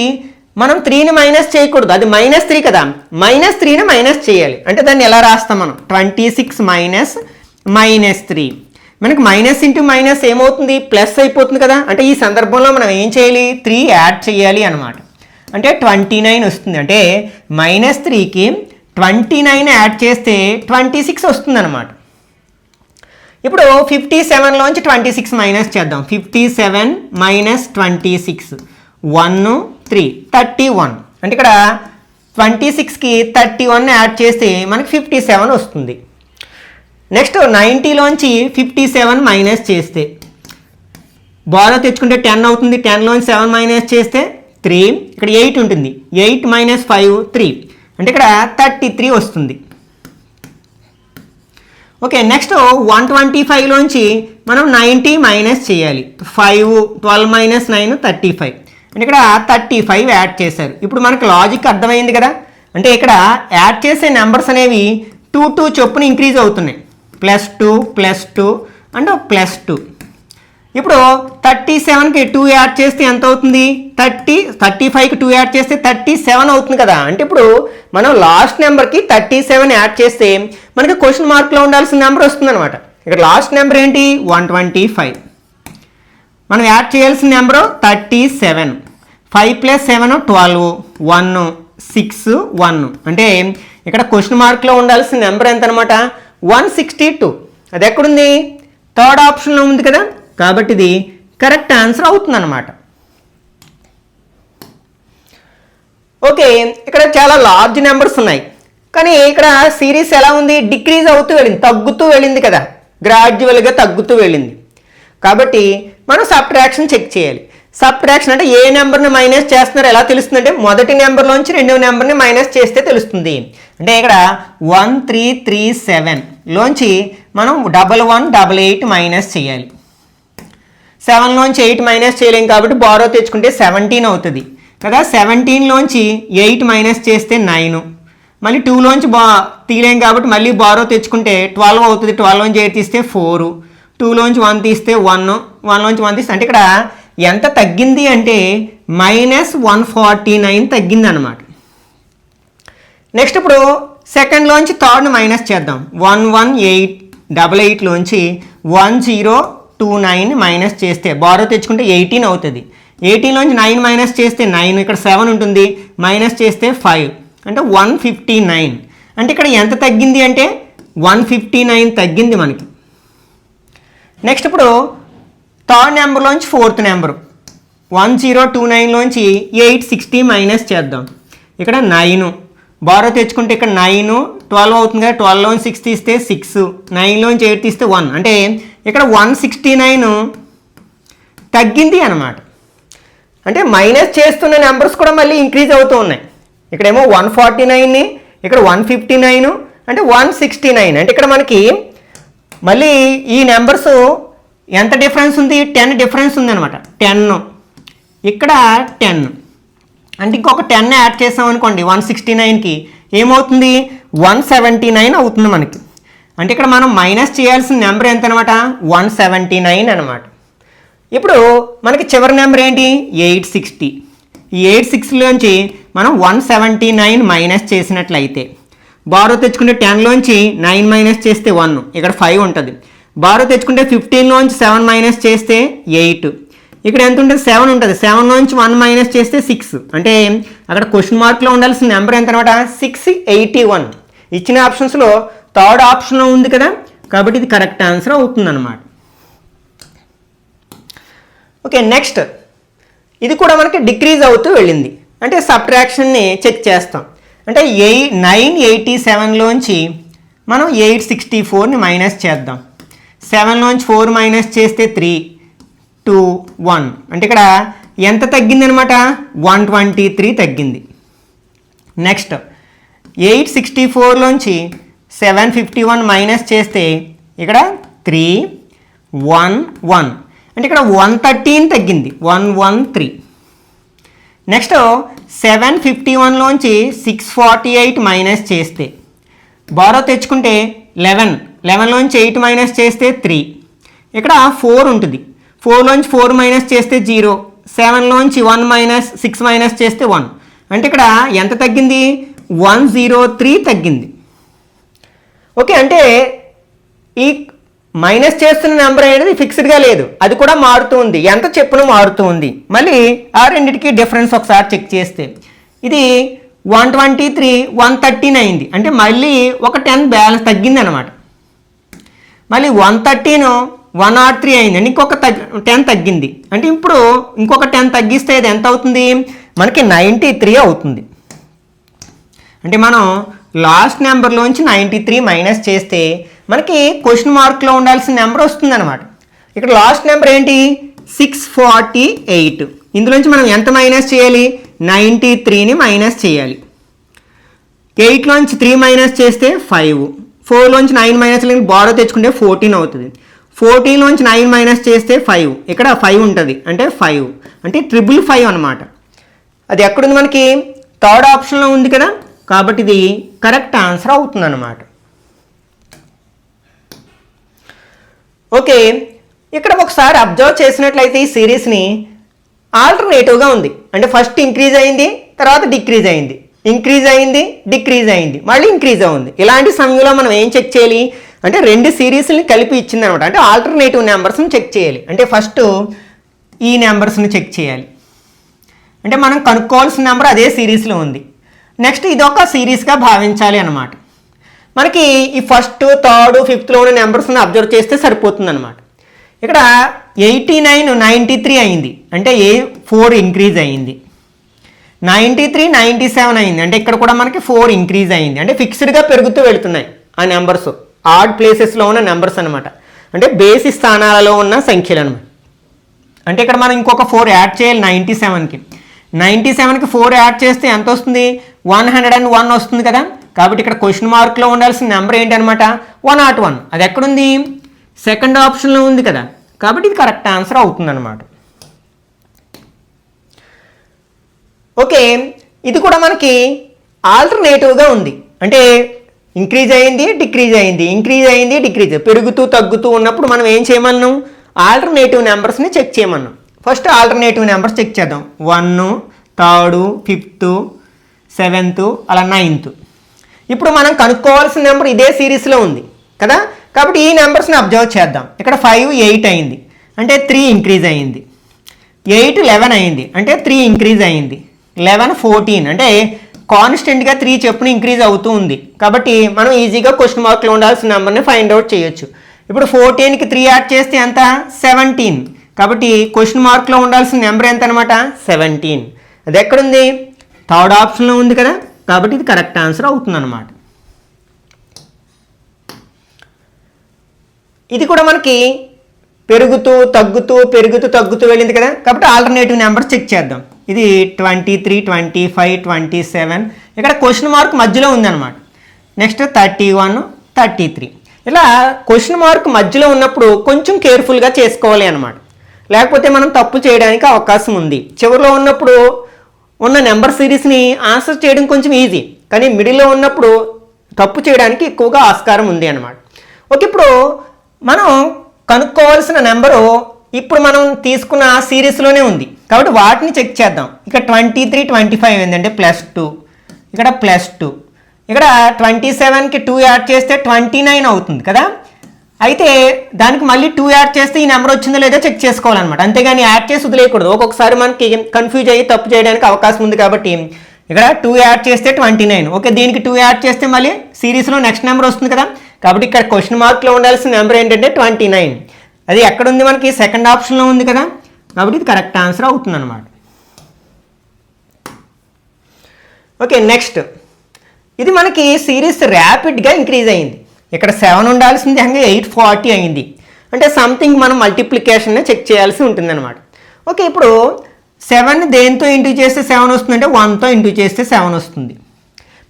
మనం 3ని మైనస్ చేయకూడదు, అది -3 కదా, -3ని మైనస్ చేయాలి. అంటే దాన్ని ఎలా రాస్తాం మనం, 26 మైనస్ -3, మనకి మైనస్ ఇంటూ మైనస్ ఏమవుతుంది, ప్లస్ అయిపోతుంది కదా. అంటే ఈ సందర్భంలో మనం ఏం చేయాలి, 3 యాడ్ చేయాలి అనమాట. అంటే 29 వస్తుంది. అంటే -3కి 29 యాడ్ చేస్తే 26 వస్తుంది అనమాట. ఇప్పుడు 57లోంచి 26 మైనస్ చేద్దాం. 57 మైనస్ 26, 1, 3, 31, అంటే ఇక్కడ 26కి 31 యాడ్ చేస్తే మనకి 57 వస్తుంది. నెక్స్ట్ 90లోంచి 57 మైనస్ చేస్తే బాగా తెచ్చుకుంటే 10 అవుతుంది. 10లోంచి 7 మైనస్ చేస్తే 3, ఇక్కడ 8 ఉంటుంది. 8 మైనస్ 5, 3, అంటే ఇక్కడ 33 వస్తుంది. ఓకే, నెక్స్ట్ 125లోంచి మనం 90 మైనస్ చేయాలి. 5, 12 మైనస్ 9, 35, అంటే ఇక్కడ 35 యాడ్ చేశారు. ఇప్పుడు మనకు లాజిక్ అర్థమైంది కదా. అంటే ఇక్కడ యాడ్ చేసే నెంబర్స్ అనేవి 2 చొప్పున ఇంక్రీజ్ అవుతున్నాయి. +2 +2 అండ్ +2, ఇప్పుడు 37కి 2 యాడ్ చేస్తే ఎంత అవుతుంది? 35కి 2 యాడ్ చేస్తే 37 అవుతుంది కదా. అంటే ఇప్పుడు మనం లాస్ట్ నెంబర్కి 37 యాడ్ చేస్తే మనకి క్వశ్చన్ మార్క్లో ఉండాల్సిన నెంబర్ వస్తుంది అనమాట. ఇక్కడ లాస్ట్ నెంబర్ ఏంటి? 125. మనం యాడ్ చేయాల్సిన నెంబరు 37. 5 + 7 12, 1 6 1. అంటే ఇక్కడ క్వశ్చన్ మార్క్లో ఉండాల్సిన నెంబర్ ఎంత అనమాట? 162. అది ఎక్కడుంది? థర్డ్ ఆప్షన్లో ఉంది కదా, కాబట్టి ఇది కరెక్ట్ ఆన్సర్ అవుతుంది అనమాట. ఓకే, ఇక్కడ చాలా లార్జ్ నెంబర్స్ ఉన్నాయి, కానీ ఇక్కడ సిరీస్ ఎలా ఉంది? డిక్రీజ్ అవుతూ వెళ్ళింది, తగ్గుతూ వెళ్ళింది కదా, గ్రాడ్యువల్గా తగ్గుతూ వెళ్ళింది. కాబట్టి మనం సబ్ట్రాక్షన్ చెక్ చేయాలి. సబ్ట్రాక్షన్ అంటే ఏ నెంబర్ని మైనస్ చేస్తున్నారో ఎలా తెలుస్తుంది అంటే మొదటి నెంబర్లోంచి రెండవ నెంబర్ని మైనస్ చేస్తే తెలుస్తుంది. అంటే ఇక్కడ 1337 లోంచి మనం 1188 మైనస్ చేయాలి. 7లోంచి 8 మైనస్ చేయలేం కాబట్టి బారో తెచ్చుకుంటే 17 అవుతుంది కదా. 17లోంచి 8 మైనస్ చేస్తే 9. మళ్ళీ 2లోంచి తీయలేం కాబట్టి మళ్ళీ బారో తెచ్చుకుంటే 12 అవుతుంది. 12లోంచి 8 తీస్తే 4, 2లోంచి 1 తీస్తే 1, 1లోంచి 1 తీస్తే అంటే ఇక్కడ ఎంత తగ్గింది అంటే -149 తగ్గింది అనమాట. నెక్స్ట్ ఇప్పుడు సెకండ్లోంచి థర్డ్ని మైనస్ చేద్దాం. 11888లోంచి 1029 మైనస్ చేస్తే బారో తెచ్చుకుంటే 18 అవుతుంది. 18లోంచి 9 మైనస్ చేస్తే 9, ఇక్కడ 7 ఉంటుంది, మైనస్ చేస్తే 5 అంటే 159. అంటే ఇక్కడ ఎంత తగ్గింది అంటే 159 తగ్గింది మనకి. నెక్స్ట్ ఇప్పుడు థర్డ్ నెంబర్లోంచి ఫోర్త్ నెంబరు 1029లోంచి 860 మైనస్ చేద్దాం. ఇక్కడ 9 బారో తెచ్చుకుంటే ఇక్కడ 9, 12 అవుతుంది కదా, 12లోంచి 6 తీస్తే 6, 9లోంచి 8 తీస్తే 1 అంటే ఇక్కడ 169 తగ్గింది అనమాట. అంటే మైనస్ చేస్తున్న నెంబర్స్ కూడా మళ్ళీ ఇంక్రీజ్ అవుతూ ఉన్నాయి. ఇక్కడేమో 149, ఇక్కడ 159 అంటే 169. అంటే ఇక్కడ మనకి మళ్ళీ ఈ నెంబర్స్ ఎంత డిఫరెన్స్ ఉంది? 10 డిఫరెన్స్ ఉంది అనమాట. 10 ఇక్కడ 10 అంటే ఇంకొక 10 యాడ్ చేసాం అనుకోండి 169కి ఏమవుతుంది? 179 అవుతుంది మనకి. అంటే ఇక్కడ మనం మైనస్ చేయాల్సిన నెంబర్ ఎంత అనమాట? 179 అనమాట. ఇప్పుడు మనకి చివరి నెంబర్ ఏంటి? 860. ఈ 860లోంచి మనం 179 మైనస్ చేసినట్లయితే బారో తెచ్చుకుంటే 10లోంచి 9 మైనస్ చేస్తే 1, ఇక్కడ 5 ఉంటుంది. బారో తెచ్చుకుంటే 15లోంచి 7 మైనస్ చేస్తే 8, ఇక్కడ ఎంత ఉంటుంది? 7 ఉంటుంది. 7లోంచి 1 మైనస్ చేస్తే 6 అంటే అక్కడ క్వశ్చన్ మార్క్లో ఉండాల్సిన నెంబర్ ఎంత అనమాట? 681. ఇచ్చిన ఆప్షన్స్లో థర్డ్ ఆప్షన్లో ఉంది కదా, కాబట్టి ఇది కరెక్ట్ ఆన్సర్ అవుతుంది అనమాట. ఓకే, నెక్స్ట్ ఇది కూడా మనకి డిక్రీజ్ అవుతూ వెళ్ళింది. అంటే సబ్ట్రాక్షన్ని చెక్ చేస్తాం. అంటే 987లోంచి మనం 864ని మైనస్ చేద్దాం. 7లోంచి 4 మైనస్ చేస్తే 3, 2, 1 అంటే ఇక్కడ ఎంత తగ్గింది అనమాట? 123 తగ్గింది. నెక్స్ట్ 864లోంచి 751 మైనస్ చేస్తే ఇక్కడ 3, 1, 1 అంటే ఇక్కడ 113 తగ్గింది, 113. నెక్స్ట్ 751లోంచి 648 మైనస్ చేస్తే బారో తెచ్చుకుంటే 11లోంచి 8 మైనస్ చేస్తే 3, ఇక్కడ 4 ఉంటుంది. 4లోంచి 4 మైనస్ చేస్తే 0, 7లోంచి 1 మైనస్ 6 మైనస్ చేస్తే 1 అంటే ఇక్కడ ఎంత తగ్గింది? 103 తగ్గింది. ఓకే, అంటే ఈ మైనస్ చేస్తున్న నెంబర్ అనేది ఫిక్స్డ్గా లేదు, అది కూడా మారుతూ ఉంది, ఎంత చెప్పున మారుతూ ఉంది. మళ్ళీ ఆ రెండింటికి డిఫరెన్స్ ఒకసారి చెక్ చేస్తే ఇది 123, 113 అయింది. అంటే మళ్ళీ ఒక 10 బ్యాలెన్స్ తగ్గింది అనమాట. మళ్ళీ 113, 103 అయింది అంటే ఇంకొక 10 తగ్గింది. అంటే ఇప్పుడు ఇంకొక 10 తగ్గిస్తే ఇది ఎంత అవుతుంది? మనకి 93 అవుతుంది. అంటే మనం లాస్ట్ నెంబర్లోంచి 93 మైనస్ చేస్తే మనకి క్వశ్చన్ మార్క్లో ఉండాల్సిన నెంబర్ వస్తుంది అనమాట. ఇక్కడ లాస్ట్ నెంబర్ ఏంటి? 648. ఇందులోంచి మనం ఎంత మైనస్ చేయాలి? 93ని మైనస్ చేయాలి. 8లోంచి 3 మైనస్ చేస్తే 5, 4లోంచి 9 మైనస్ బారో తెచ్చుకుంటే 14 అవుతుంది. 14లోంచి 9 మైనస్ చేస్తే 5, ఇక్కడ 5 ఉంటుంది అంటే 5 అంటే 555 అనమాట. అది ఎక్కడుంది? మనకి థర్డ్ ఆప్షన్లో ఉంది కదా, కాబట్టి ఇది కరెక్ట్ ఆన్సర్ అవుతుంది అనమాట. ఓకే, ఇక్కడ ఒకసారి అబ్జర్వ్ చేసినట్లయితే ఈ సిరీస్ని ఆల్టర్నేటివ్గా ఉంది. అంటే ఫస్ట్ ఇంక్రీజ్ అయింది, తర్వాత డిక్రీజ్ అయింది, ఇంక్రీజ్ అయింది, డిక్రీజ్ అయింది, మళ్ళీ ఇంక్రీజ్ అవుంది. ఇలాంటి సమయంలో మనం ఏం చెక్ చేయాలి అంటే రెండు సిరీస్ని కలిపి ఇచ్చిందనమాట. అంటే ఆల్టర్నేటివ్ నెంబర్స్ని చెక్ చేయాలి. అంటే ఫస్ట్ ఈ నెంబర్స్ని చెక్ చేయాలి. అంటే మనం కనుక్కోవాల్సిన నెంబర్ అదే సిరీస్లో ఉంది. నెక్స్ట్ ఇదొక సిరీస్గా భావించాలి అన్నమాట. మనకి ఈ ఫస్ట్, థర్డ్, ఫిఫ్త్లో ఉన్న నెంబర్స్ని అబ్జర్వ్ చేస్తే సరిపోతుంది అనమాట. ఇక్కడ 89 93 అయింది, అంటే 4 ఇంక్రీజ్ అయింది. 93 97 అయింది, అంటే ఇక్కడ కూడా మనకి 4 ఇంక్రీజ్ అయింది. అంటే ఫిక్స్డ్గా పెరుగుతూ వెళుతున్నాయి ఆ నెంబర్స్, ఆడ్ ప్లేసెస్లో ఉన్న నెంబర్స్ అనమాట. అంటే బేసి స్థానాలలో ఉన్న సంఖ్యలు అనమాట. అంటే ఇక్కడ మనం ఇంకొక 4 యాడ్ చేయాలి 97కి. 97కి 4 యాడ్ చేస్తే ఎంత వస్తుంది? 101 వస్తుంది కదా. కాబట్టి ఇక్కడ క్వశ్చన్ మార్క్లో ఉండాల్సిన నెంబర్ ఏంటనమాట? 101. అది ఎక్కడుంది? సెకండ్ ఆప్షన్లో ఉంది కదా. కాబట్టి ఇది కరెక్ట్ ఆన్సర్ అవుతుంది అనమాట. ఓకే, ఇది కూడా మనకి ఆల్టర్నేటివ్గా ఉంది. అంటే ఇంక్రీజ్ అయింది, డిక్రీజ్ అయింది, ఇంక్రీజ్ అయింది, డిక్రీజ్, పెరుగుతూ తగ్గుతూ ఉన్నప్పుడు మనం ఏం చేయమన్నాం? ఆల్టర్నేటివ్ నెంబర్స్ని చెక్ చేయమన్నాం. ఫస్ట్ ఆల్టర్నేటివ్ నెంబర్స్ చెక్ చేద్దాం. 1, 3, 5, 7, అలా 9. ఇప్పుడు మనం కనుక్కోవాల్సిన నెంబర్ ఇదే సిరీస్లో ఉంది కదా. కాబట్టి ఈ నెంబర్స్ని అబ్జర్వ్ చేద్దాం. ఇక్కడ 5 8 అయింది, అంటే 3 ఇంక్రీజ్ అయింది. 8 11 అయింది, అంటే 3 ఇంక్రీజ్ అయింది. 11 14, అంటే కాన్స్టెంట్గా 3 చెప్పున ఇంక్రీజ్ అవుతూ ఉంది. కాబట్టి మనం ఈజీగా క్వశ్చన్ మార్క్లో ఉండాల్సిన నెంబర్ని ఫైండ్ అవుట్ చేయొచ్చు. ఇప్పుడు 14కి 3 యాడ్ చేస్తే ఎంత? 17. కాబట్టి క్వశ్చన్ మార్క్లో ఉండాల్సిన నెంబర్ ఎంత అనమాట? 17. అది ఎక్కడుంది? థర్డ్ ఆప్షన్లో ఉంది కదా. కాబట్టి ఇది కరెక్ట్ ఆన్సర్ అవుతుంది అనమాట. ఇది కూడా మనకి పెరుగుతూ తగ్గుతూ పెరుగుతూ తగ్గుతూ వెళ్ళింది కదా. కాబట్టి ఆల్టర్నేటివ్ నెంబర్స్ చెక్ చేద్దాం. ఇది 23 25 27, ఇక్కడ క్వశ్చన్ మార్క్ మధ్యలో ఉందన్నమాట. నెక్స్ట్ 31 33. ఇలా క్వశ్చన్ మార్క్ మధ్యలో ఉన్నప్పుడు కొంచెం కేర్ఫుల్గా చేసుకోవాలి అనమాట. లేకపోతే మనం తప్పు చేయడానికి అవకాశం ఉంది. చివరిలో ఉన్నప్పుడు ఉన్న నెంబర్ సిరీస్ని ఆన్సర్ చేయడం కొంచెం ఈజీ, కానీ మిడిల్లో ఉన్నప్పుడు తప్పు చేయడానికి ఎక్కువగా ఆస్కారం ఉంది అనమాట. ఓకే, ఇప్పుడు మనం కనుక్కోవాల్సిన నెంబరు ఇప్పుడు మనం తీసుకున్న సిరీస్లోనే ఉంది. కాబట్టి వాటిని చెక్ చేద్దాం. ఇక్కడ 23 25 ఏంటంటే +2, ఇక్కడ +2, ఇక్కడ 27కి 2 యాడ్ చేస్తే 29 అవుతుంది కదా. అయితే దానికి మళ్ళీ 2 యాడ్ చేస్తే ఈ నెంబర్ వచ్చిందో లేదో చెక్ చేసుకోవాలన్నమాట. అంతేగాని యాడ్ చేసి వదిలేయకూడదు. ఒక్కొక్కసారి మనకి కన్ఫ్యూజ్ అయ్యి తప్పు చేయడానికి అవకాశం ఉంది. కాబట్టి ఇక్కడ 2 యాడ్ చేస్తే 29. ఓకే, దీనికి 2 యాడ్ చేస్తే మళ్ళీ సిరీస్లో నెక్స్ట్ నెంబర్ వస్తుంది కదా. కాబట్టి ఇక్కడ క్వశ్చన్ మార్క్లో ఉండాల్సిన నెంబర్ ఏంటంటే 29. అది ఎక్కడుంది? మనకి సెకండ్ ఆప్షన్లో ఉంది కదా. కాబట్టి ఇది కరెక్ట్ ఆన్సర్ అవుతుంది అనమాట. ఓకే, నెక్స్ట్ ఇది మనకి సిరీస్ ర్యాపిడ్గా ఇంక్రీజ్ అయింది. ఇక్కడ 7 ఉండాల్సింది 840 అయింది. అంటే సంథింగ్ మనం మల్టిప్లికేషన్ని చెక్ చేయాల్సి ఉంటుంది అనమాట. ఓకే, ఇప్పుడు 7 దేంతో ఇంటూ చేస్తే 7 వస్తుంది అంటే 1తో ఇంటూ చేస్తే 7 వస్తుంది.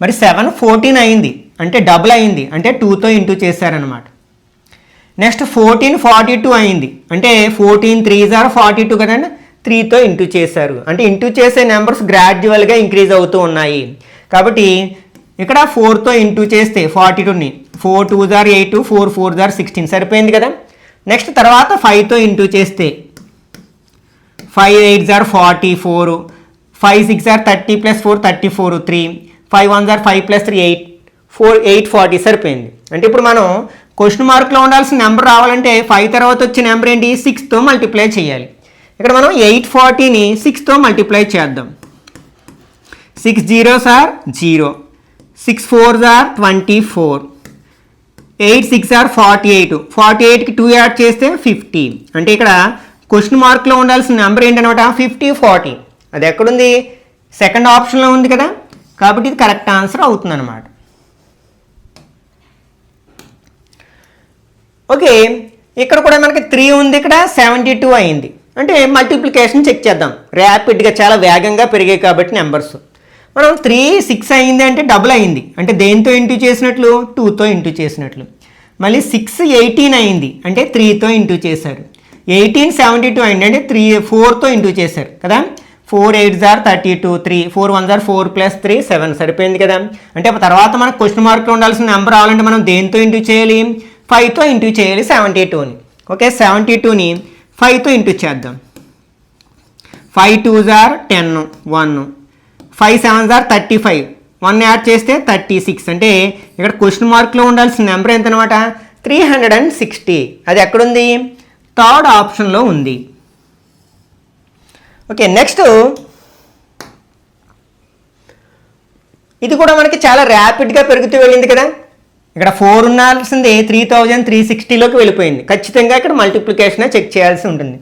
మరి 7 14 అయింది, అంటే డబుల్ అయింది, అంటే 2తో ఇంటూ చేశారనమాట. నెక్స్ట్ 14 42 అయింది, అంటే 14 3s are 42 కదండి, 3తో ఇంటూ చేశారు. అంటే ఇంటూ చేసే నెంబర్స్ గ్రాడ్యువల్గా ఇంక్రీజ్ అవుతూ ఉన్నాయి. కాబట్టి ఇక్కడ 4తో ఇంటూ చేస్తే 42ని 4 2s are 8, 4 4s are 16 సరిపోయింది కదా. నెక్స్ట్ తర్వాత 5తో ఇంటూ చేస్తే 5 8s are 44, 5 6s are 30 + 4 34, 3 5 1s are 5 + 3 8 4 8 40 సరిపోయింది. అంటే ఇప్పుడు మనం క్వశ్చన్ మార్క్లో ఉండాల్సిన నెంబర్ రావాలంటే 5 తర్వాత వచ్చే నెంబర్ ఏంటి? 6తో మల్టిప్లై చేయాలి. ఇక్కడ మనం 840ని 6తో మల్టిప్లై చేద్దాం. 6 0s are 0, 6 4s are 24, 8 6 are 48, 48కి 2 add చేస్తే 50. అంటే ఇక్కడ క్వశ్చన్ మార్క్లో ఉండాల్సిన నెంబర్ ఏంటనమాట? 50 40. అది ఎక్కడుంది? సెకండ్ ఆప్షన్లో ఉంది కదా. కాబట్టి ఇది కరెక్ట్ ఆన్సర్ అవుతుంది అనమాట. ఓకే, ఇక్కడ కూడా మనకి 3 ఉంది, ఇక్కడ 72 అయింది. అంటే మల్టిప్లికేషన్ చెక్ చేద్దాం. ర్యాపిడ్గా చాలా వేగంగా పెరిగాయి కాబట్టి నెంబర్స్. మనం 3 6 అయింది అంటే డబుల్ అయింది, అంటే దేంతో ఇంటూ చేసినట్లు? 2తో ఇంటూ చేసినట్లు. మళ్ళీ 6 18 అయింది, అంటే 3తో ఇంటూ చేశారు. 18 72 అయింది, అంటే 4తో ఇంటూ చేశారు కదా. 4 8s are 32, 3 4 1s are 4 + 3 7 సరిపోయింది కదా. అంటే తర్వాత మనకు క్వశ్చన్ మార్క్లో ఉండాల్సిన నెంబర్ రావాలంటే మనం దేంతో ఇంటూ చేయాలి? 5తో ఇంటూ చేయాలి 72ని. ఓకే 72ని 5తో ఇంటూ చేద్దాం. 5 2s are 10 1 5 7s are 35 1 add చేస్తే 36 అంటే ఇక్కడ క్వశ్చన్ మార్క్లో ఉండాల్సిన నెంబర్ ఎంత అనమాట 360. అది ఎక్కడుంది థర్డ్ ఆప్షన్లో ఉంది. ఓకే నెక్స్ట్ ఇది కూడా మనకి చాలా ర్యాపిడ్గా పెరుగుతూ వెళ్ళింది కదా. ఇక్కడ 4 ఉండాల్సింది 3360లోకి వెళ్ళిపోయింది. ఖచ్చితంగా ఇక్కడ మల్టిప్లికేషన్ చెక్ చేయాల్సి ఉంటుంది.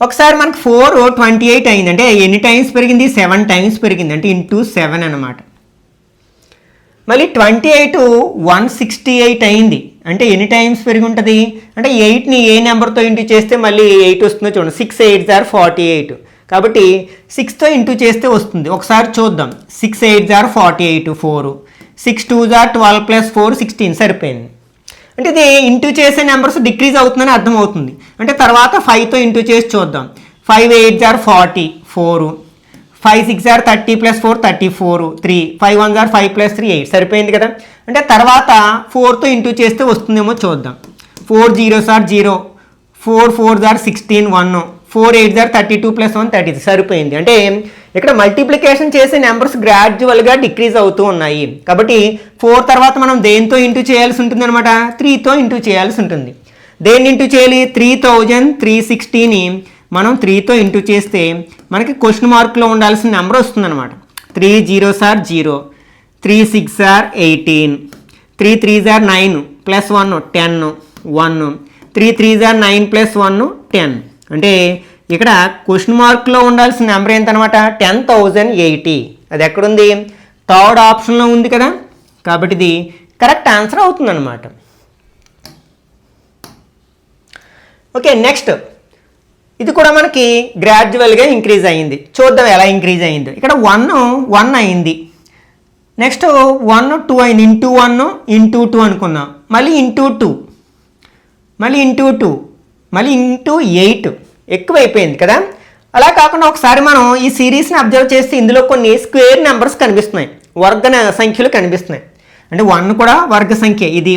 ఒకసారి మనకు 4 28 అయింది అంటే ఎన్ని టైమ్స్ పెరిగింది 7 టైమ్స్ పెరిగింది అంటే ఇంటూ 7 అనమాట. మళ్ళీ 28 168 అయింది అంటే ఎన్ని టైమ్స్ పెరిగి ఉంటుంది అంటే 8ని ఏ నెంబర్తో ఇంటూ చేస్తే మళ్ళీ 8 వస్తుందో చూడండి. 6 8s are 48 కాబట్టి 6తో ఇంటూ చేస్తే వస్తుంది. ఒకసారి చూద్దాం. 6 8s are 48 4 6 2s are 12 plus 4 16 సరిపోయింది. అంటే ఇది ఇంటూ చేసే నెంబర్స్ డిక్రీజ్ అవుతుందని అర్థమవుతుంది. అంటే తర్వాత 5తో ఇంటూ చేసి చూద్దాం. 5 8s are 40 4 5 6s are 30 plus 4 34 3 5 1s are 5 plus 3 8 సరిపోయింది కదా. అంటే తర్వాత 4తో ఇంటూ చేస్తే వస్తుందేమో చూద్దాం. 4 0s are 0 4 4s are 16 1 4 8s are 32 plus 1 33 సరిపోయింది. అంటే ఇక్కడ మల్టిప్లికేషన్ చేసే నెంబర్స్ గ్రాడ్యువల్గా డిక్రీజ్ అవుతూ ఉన్నాయి. కాబట్టి 4 తర్వాత మనం దేంతో ఇంటూ చేయాల్సి ఉంటుంది అనమాట 3తో ఇంటూ చేయాల్సి ఉంటుంది. దేన్ని ఇంటూ చేయాలి 3360ని మనం 3తో ఇంటూ చేస్తే మనకి క్వశ్చన్ మార్క్లో ఉండాల్సిన నెంబర్ వస్తుందన్నమాట. 3 0s are 0 3 6s are 18 3 3s are 9 plus 1 10 1 3 3s are 9 plus 1 10 అంటే ఇక్కడ క్వశ్చన్ మార్క్లో ఉండాల్సిన నెంబర్ ఏంటనమాట 10,080. అది ఎక్కడుంది థర్డ్ ఆప్షన్లో ఉంది కదా. కాబట్టి ఇది కరెక్ట్ ఆన్సర్ అవుతుందన్నమాట. ఓకే నెక్స్ట్ ఇది కూడా మనకి గ్రాడ్యువల్గా ఇంక్రీజ్ అయ్యింది. చూద్దాం ఎలా ఇంక్రీజ్ అయ్యిందో. ఇక్కడ 1 అయింది. నెక్స్ట్ 1 2 అయింది. ఇంటూ 1 ఇంటూ 2 అనుకుందాం. మళ్ళీ ఇంటూ 2 మళ్ళీ ఇంటూ 2 మళ్ళీ ఇంటూ 8 ఎక్కువైపోయింది కదా. అలా కాకుండా ఒకసారి మనం ఈ సిరీస్ని అబ్జర్వ్ చేస్తే ఇందులో కొన్ని స్క్వేర్ నెంబర్స్ కనిపిస్తున్నాయి, వర్గ సంఖ్యలు కనిపిస్తున్నాయి. అంటే 1 కూడా వర్గ సంఖ్య. ఇది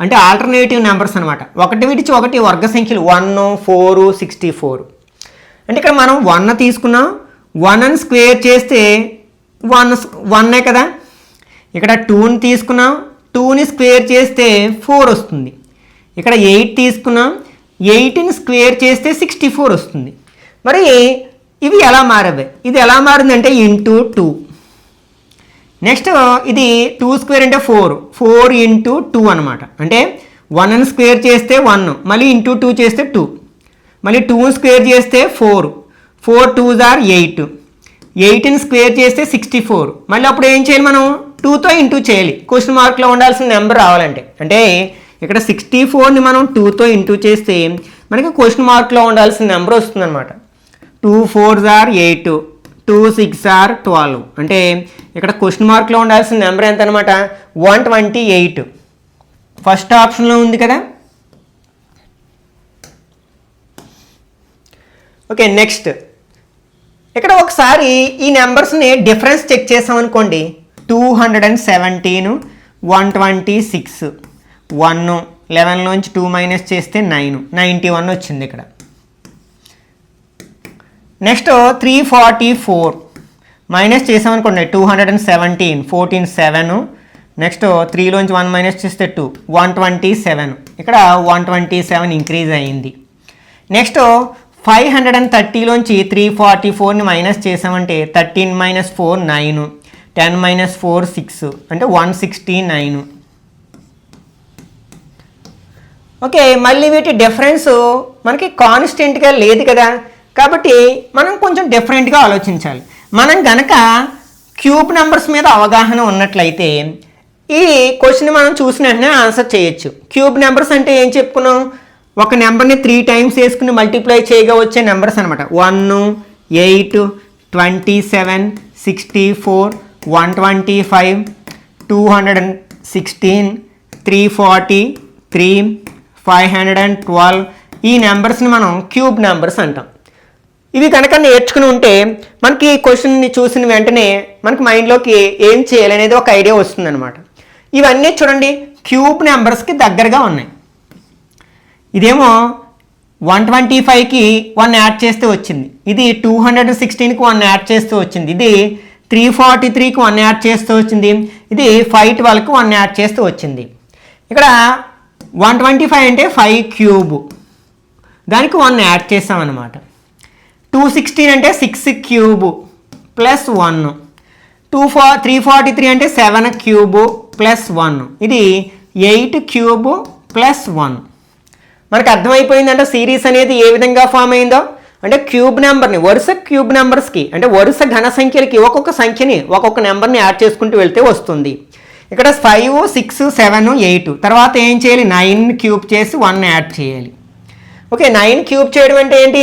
అంటే ఆల్టర్నేటివ్ నెంబర్స్ అనమాట. ఒకటి విడిచి ఒకటి వర్గ సంఖ్యలు 1 4 64. అంటే ఇక్కడ మనం 1 తీసుకున్నాం. 1ని స్క్వేర్ చేస్తే 1 కదా. ఇక్కడ 2ని తీసుకున్నాం. 2ని స్క్వేర్ చేస్తే 4 వస్తుంది. ఇక్కడ 8 తీసుకున్నాం. 8ని స్క్వేర్ చేస్తే 64 వస్తుంది. మరి ఇవి ఎలా మారాయి? ఇది ఎలా మారిందంటే ఇంటూ 2. నెక్స్ట్ ఇది 2 స్క్వేర్ అంటే 4 ఇంటూ 2 అనమాట. అంటే 1ని స్క్వేర్ చేస్తే 1 మళ్ళీ ఇంటూ 2 చేస్తే 2 మళ్ళీ 2ని స్క్వేర్ చేస్తే 4 2s are 8 8ని స్క్వేర్ చేస్తే 64. మళ్ళీ అప్పుడు ఏం చేయాలి మనం 2తో ఇంటూ చేయాలి క్వశ్చన్ మార్క్లో ఉండాల్సిన నెంబర్ రావాలంటే. అంటే ఇక్కడ 64ని మనం 2తో ఇంటూ చేస్తే మనకి క్వశ్చన్ మార్క్లో ఉండాల్సిన నెంబర్ వస్తుంది అనమాట. 2 4s are 8 2 6s are 12. అంటే ఇక్కడ క్వశ్చన్ మార్క్లో ఉండాల్సిన నెంబర్ ఎంత అనమాట 128. ఫస్ట్ ఆప్షన్లో ఉంది కదా. ఓకే నెక్స్ట్ ఇక్కడ ఒకసారి ఈ నెంబర్స్ని డిఫరెన్స్ చెక్ చేసామనుకోండి. 217 126 1 11లోంచి 2 మైనస్ చేస్తే 91 వచ్చింది ఇక్కడ. నెక్స్ట్ 344 మైనస్ చేసామనుకోండి 217 14 7 నెక్స్ట్ 3లోంచి 1 మైనస్ చేస్తే 2 127. ఇక్కడ 127 ఇంక్రీజ్ అయ్యింది. నెక్స్ట్ 530లోంచి 344ని మైనస్ చేసామంటే 13 - 4 9 10 - 4 6 అంటే 169. ఓకే మళ్ళీ వీటి డిఫరెన్స్ మనకి కాన్స్టెంట్గా లేదు కదా. కాబట్టి మనం కొంచెం డిఫరెంట్గా ఆలోచించాలి. మనం గనక క్యూబ్ నెంబర్స్ మీద అవగాహన ఉన్నట్లయితే ఈ క్వశ్చన్ మనం చూసిన వెంటనే ఆన్సర్ చేయొచ్చు. క్యూబ్ నెంబర్స్ అంటే ఏం చెప్పుకున్నాం, ఒక నెంబర్ని 3 టైమ్స్ వేసుకుని మల్టిప్లై చేయగా వచ్చే నెంబర్స్ అనమాట. 1 8 27 64 125 216 343 512 ఈ నెంబర్స్ని మనం క్యూబ్ నెంబర్స్ అంటాం. ఇవి కనుక నేర్చుకుని ఉంటే మనకి ఈ క్వశ్చన్ని చూసిన వెంటనే మనకి మైండ్లోకి ఏం చేయాలనేది ఒక ఐడియా వస్తుందన్నమాట. ఇవన్నీ చూడండి క్యూబ్ నెంబర్స్కి దగ్గరగా ఉన్నాయి. ఇదేమో 125కి 1 యాడ్ చేస్తే వచ్చింది. ఇది 216కి 1 యాడ్ చేస్తూ వచ్చింది. ఇది 343కి 1 యాడ్ చేస్తూ వచ్చింది. ఇది 512కి 1 యాడ్ చేస్తూ వచ్చింది. ఇక్కడ 125 అంటే 5 క్యూబ్, దానికి 1 యాడ్ చేస్తామన్నమాట. 216 అంటే 6 క్యూబ్ ప్లస్ 1. 343 అంటే 7 క్యూబ్ ప్లస్ 1. ఇది 8 క్యూబ్ ప్లస్ 1. మనకు అర్థమైపోయిందంటే సిరీస్ అనేది ఏ విధంగా ఫామ్ అయిందో. అంటే క్యూబ్ నెంబర్ని వరుస క్యూబ్ నెంబర్స్కి అంటే వరుస ఘన సంఖ్యలకి ఒక్కొక్క సంఖ్యని ఒక్కొక్క నెంబర్ని యాడ్ చేసుకుంటూ వెళ్తే వస్తుంది. ఇక్కడ 5, 6, 7, 8 తర్వాత ఏం చేయాలి, 9 క్యూబ్ చేసి 1 యాడ్ చేయాలి. ఓకే, 9 క్యూబ్ చేయడం అంటే ఏంటి,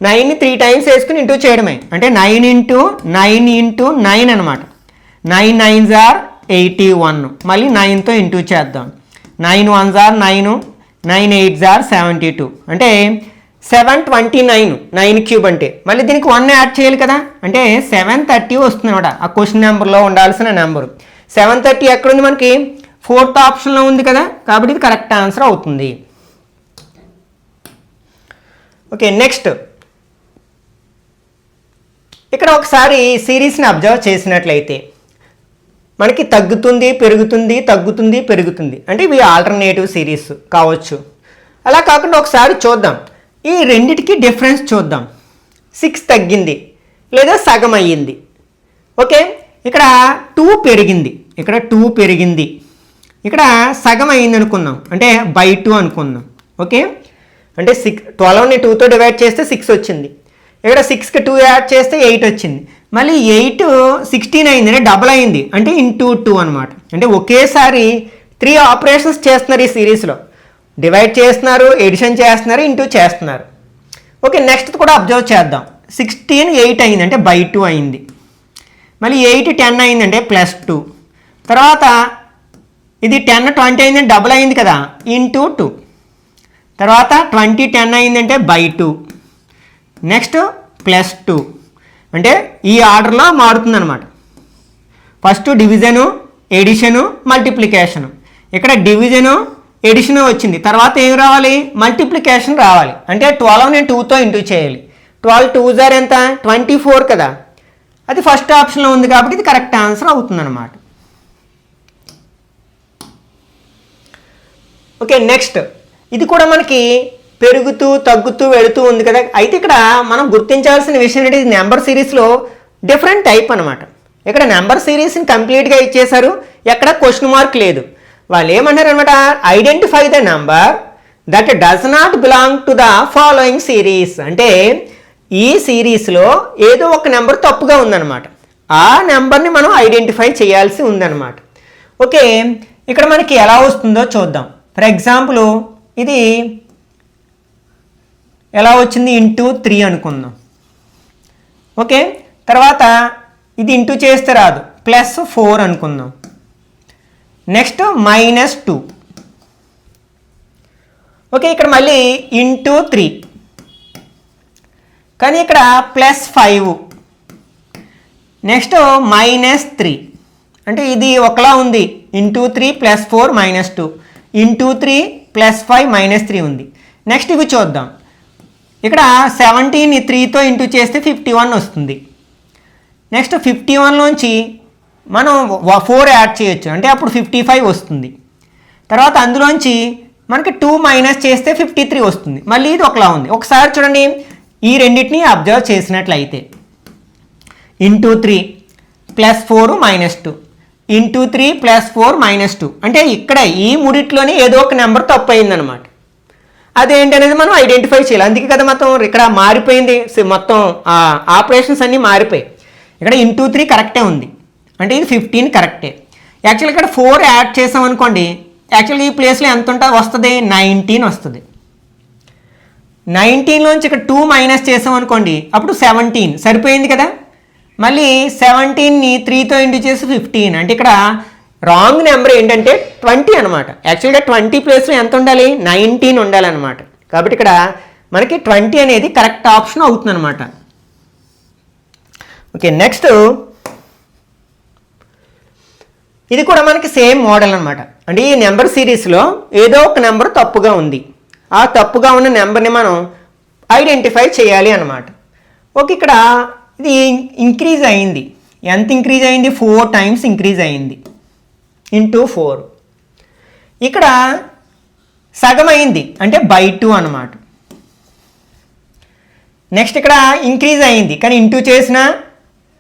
9ని 3 టైమ్స్ వేసుకుని ఇంటూ చేయడమే. అంటే 9 ఇంటూ 9 అనమాట. 9 9s are 81. మళ్ళీ 9తో ఇంటూ చేద్దాం. 9 1s are 9, 9 8s are 72. అంటే 729 9 క్యూబ్ అంటే. మళ్ళీ దీనికి 1 యాడ్ చేయాలి కదా, అంటే 730 వస్తుంది అనమాట. ఆ క్వశ్చన్ నెంబర్లో ఉండాల్సిన నెంబరు 730 ఎక్కడుంది మనకి, 4th ఆప్షన్లో ఉంది కదా, కాబట్టి ఇది కరెక్ట్ ఆన్సర్ అవుతుంది. ఓకే, నెక్స్ట్ ఇక్కడ ఒకసారి సిరీస్ని అబ్జర్వ్ చేసినట్లయితే మనకి తగ్గుతుంది పెరుగుతుంది తగ్గుతుంది పెరుగుతుంది, అంటే ఇవి ఆల్టర్నేటివ్ సిరీస్ కావచ్చు. అలా కాకుండా ఒకసారి చూద్దాం, ఈ రెండిటికి డిఫరెన్స్ చూద్దాం. 6 తగ్గింది లేదా సగం అయ్యింది. ఓకే, ఇక్కడ 2 పెరిగింది, ఇక్కడ 2 పెరిగింది, ఇక్కడ సగం అయ్యింది అనుకుందాం, అంటే బై 2 అనుకుందాం. ఓకే, అంటే 12ని 2తో డివైడ్ చేస్తే 6 వచ్చింది. ఇక్కడ 6కి 2 యాడ్ చేస్తే 8 వచ్చింది. మళ్ళీ 8 16 అయింది, అంటే డబల్ అయింది, అంటే ఇంటూ 2 అనమాట. అంటే ఒకేసారి 3 ఆపరేషన్స్ చేస్తున్నారు ఈ సిరీస్లో. డివైడ్ చేస్తున్నారు, ఎడిషన్ చేస్తున్నారు, ఇంటూ చేస్తున్నారు. ఓకే, నెక్స్ట్ కూడా అబ్జర్వ్ చేద్దాం. 16 8 అయింది, అంటే బై 2 అయింది. మళ్ళీ 8 10 అయింది, అంటే ప్లస్ 2. తర్వాత ఇది 10 20 అయింది, డబల్ అయింది కదా, ఇంటూ 2. తర్వాత 20 10 అయిందంటే బై 2. Next plus 2. అంటే ఈ ఆర్డర్లో మారుతుంది అనమాట. First division, addition, multiplication. ఇక్కడ డివిజను ఎడిషన్ వచ్చింది, తర్వాత ఏం రావాలి, మల్టిప్లికేషన్ రావాలి. అంటే 12ని 2తో ఇంటూ చేయాలి. 12 2s are ఎంత, 24 కదా. అది ఫస్ట్ ఆప్షన్లో ఉంది కాబట్టి ఇది కరెక్ట్ ఆన్సర్ అవుతుంది అనమాట. ఓకే, నెక్స్ట్ ఇది కూడా మనకి పెరుగుతూ తగ్గుతూ వెళుతూ ఉంది కదా. అయితే ఇక్కడ మనం గుర్తించాల్సిన విషయం ఏంటంటే ఇది నెంబర్ సిరీస్లో డిఫరెంట్ టైప్ అనమాట. ఇక్కడ నెంబర్ సిరీస్ని కంప్లీట్గా ఇచ్చేశారు, ఎక్కడ క్వశ్చన్ మార్క్ లేదు. వాళ్ళు ఏమన్నారు అనమాట, identify the number that does not belong to the following series. అంటే ఈ సిరీస్లో ఏదో ఒక నెంబర్ తప్పుగా ఉందన్నమాట. ఆ నెంబర్ని మనం ఐడెంటిఫై చేయాల్సి ఉందన్నమాట. ఓకే, ఇక్కడ మనకి ఎలా వస్తుందో చూద్దాం. ఫర్ ఎగ్జాంపుల్ ఇది ఎలా వచ్చింది, ఇంటూ 3 అనుకుందాం. ఓకే, తర్వాత ఇది ఇంటూ చేస్తే రాదు, ప్లస్ 4 అనుకుందాం. నెక్స్ట్ -2. ఓకే, ఇక్కడ మళ్ళీ ఇంటూ 3, కానీ ఇక్కడ +5. నెక్స్ట్ -3, అంటే ఇది ఒకలా ఉంది. ఇంటూ 3 +4 -2, ఇంటూ 3 +5 -3 ఉంది. నెక్స్ట్ ఇవి చూద్దాం. ఇక్కడ 17ని 3తో ఇంటూ చేస్తే 51 వస్తుంది. నెక్స్ట్ 51లోంచి మనం 4 యాడ్ చేయొచ్చు, అంటే అప్పుడు 55 వస్తుంది. తర్వాత అందులోంచి మనకి 2 మైనస్ చేస్తే 53 వస్తుంది. మళ్ళీ ఇది ఒకలా ఉంది. ఒకసారి చూడండి, ఈ రెండింటిని అబ్జర్వ్ చేసినట్లయితే ఇంటూ 3 +4 -2, ఇంటూ 3 +4 -2, అంటే ఇక్కడ ఈ మూడిట్లోనే ఏదో ఒక నెంబర్ తప్పు అయిందనమాట. అదేంటి అనేది మనం ఐడెంటిఫై చేయాలి. అందుకే కదా మొత్తం ఇక్కడ మారిపోయింది, మొత్తం ఆపరేషన్స్ అన్నీ మారిపోయాయి. ఇక్కడ ఇంటూ 3 కరెక్టే ఉంది, అంటే ఇది 15 కరెక్టే. యాక్చువల్గా ఇక్కడ 4 యాడ్ చేసాం అనుకోండి, యాక్చువల్గా ఈ ప్లేస్లో ఎంత ఉంటుంది, వస్తుంది 19 వస్తుంది. 19లోంచి ఇక్కడ 2 మైనస్ చేసాం అనుకోండి, అప్పుడు 17 సరిపోయింది కదా. మళ్ళీ 17ని 3తో ఇంటూ చేసి 15, అంటే ఇక్కడ రాంగ్ నెంబర్ ఏంటంటే 20 అనమాట. యాక్చువల్గా 20 ప్లేస్లో ఎంత ఉండాలి, 19 ఉండాలన్నమాట. కాబట్టి ఇక్కడ మనకి 20 అనేది కరెక్ట్ ఆప్షన్ అవుతుంది అనమాట. ఓకే, నెక్స్ట్ ఇది కూడా మనకి సేమ్ మోడల్ అనమాట. అంటే ఈ నెంబర్ సిరీస్లో ఏదో ఒక నెంబర్ తప్పుగా ఉంది. ఆ తప్పుగా ఉన్న నెంబర్ని మనం ఐడెంటిఫై చేయాలి అన్నమాట. ఓకే, ఇక్కడ ఇది ఇంక్రీజ్ అయింది. ఎంత ఇంక్రీజ్ అయింది? 4 times ఇంక్రీజ్ అయింది ఇంటూ 4. ఇక్కడ సగం అయింది అంటే బై 2 అన్నమాట. నెక్స్ట్ ఇక్కడ ఇంక్రీజ్ అయింది కానీ ఇంటూ చేసినా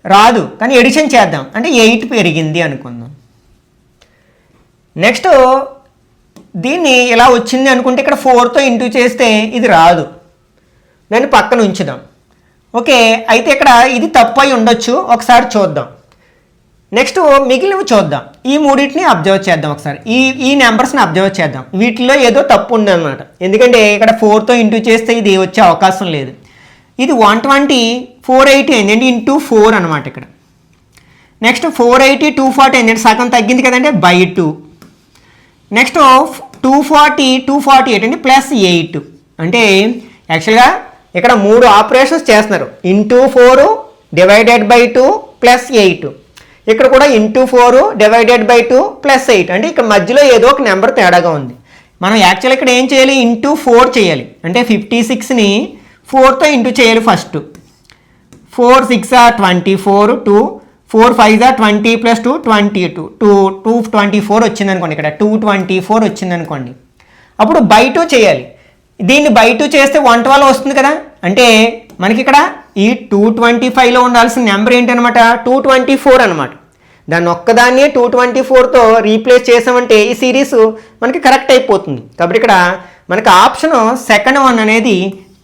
రాదు, కానీ ఎడిషన్ చేద్దాం అంటే 8 పెరిగింది అనుకుందాం. నెక్స్ట్ దీన్ని ఇలా వచ్చింది అనుకుంటే ఇక్కడ 4తో ఇంటూ చేస్తే ఇది రాదు, దాన్ని పక్కన ఉంచుదాం. ఓకే, అయితే ఇక్కడ ఇది తప్పు అయి ఉండొచ్చు, ఒకసారి చూద్దాం. నెక్స్ట్ మిగిలినవి చూద్దాం. ఈ మూడింటిని అబ్జర్వ్ చేద్దాం ఒకసారి. ఈ నెంబర్స్ని అబ్జర్వ్ చేద్దాం. వీటిలో ఏదో తప్పు ఉందన్నమాట, ఎందుకంటే ఇక్కడ 4తో ఇంటూ చేస్తే ఇది వచ్చే అవకాశం లేదు. ఇది 120 480 అయింది ఇంటూ 4 అనమాట ఇక్కడ. నెక్స్ట్ 480 240 అయింది, సగం తగ్గింది కదంటే బై 2. నెక్స్ట్ 240 248 అండి ప్లస్ 8. అంటే యాక్చువల్గా ఇక్కడ 3 ఆపరేషన్స్ చేస్తున్నారు. Into 4 divided by 2 plus 8. ఇక్కడ కూడా ఇంటూ 4 డివైడెడ్ బై 2 ప్లస్ 8. అంటే ఇక్కడ మధ్యలో ఏదో ఒక నెంబర్ తేడాగా ఉంది. మనం యాక్చువల్గా ఇక్కడ ఏం చేయాలి? ఇంటూ 4 చేయాలి. అంటే 56ని 4తో ఇంటూ చేయాలి ఫస్ట్. 4 6 24 2 4 5 20 ప్లస్ 2 22 224 వచ్చింది అనుకోండి. ఇక్కడ 224 వచ్చింది అనుకోండి. అప్పుడు బై 2 చేయాలి. దీన్ని బై 2 చేస్తే 112 వస్తుంది కదా. అంటే మనకి ఇక్కడ ఈ 225లో ఉండాల్సిన నెంబర్ ఏంటనమాట? 224 అనమాట. దాన్ని ఒక్కదాన్ని 224తో రీప్లేస్ చేసామంటే ఈ సిరీస్ మనకి కరెక్ట్ అయిపోతుంది. కాబట్టి ఇక్కడ మనకి ఆప్షన్ సెకండ్ వన్ అనేది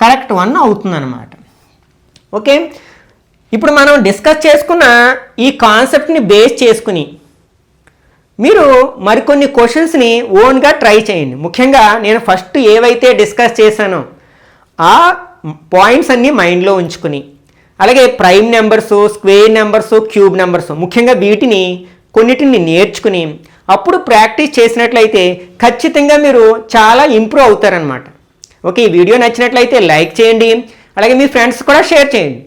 కరెక్ట్ వన్ అవుతుంది అనమాట. ఓకే, ఇప్పుడు మనం డిస్కస్ చేసుకున్న ఈ కాన్సెప్ట్ని బేస్ చేసుకుని మీరు మరికొన్ని క్వశ్చన్స్ని ఓన్గా ట్రై చేయండి. ముఖ్యంగా నేను ఫస్ట్ ఏవైతే డిస్కస్ చేశానో ఆ పాయింట్స్ అన్నీ మైండ్లో ఉంచుకుని, అలాగే prime numbers, square numbers, cube numbers, ముఖ్యంగా వీటిని కొన్నిటిని నేర్చుకుని అప్పుడు ప్రాక్టీస్ చేసినట్లయితే ఖచ్చితంగా మీరు చాలా ఇంప్రూవ్ అవుతారనమాట. ఓకే, ఈ వీడియో నచ్చినట్లయితే లైక్ చేయండి, అలాగే మీ ఫ్రెండ్స్ కూడా షేర్ చేయండి.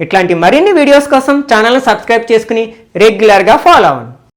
ఇట్లాంటి మరిన్ని వీడియోస్ కోసం ఛానల్ని సబ్స్క్రైబ్ చేసుకుని రెగ్యులర్గా ఫాలో అవ్వండి.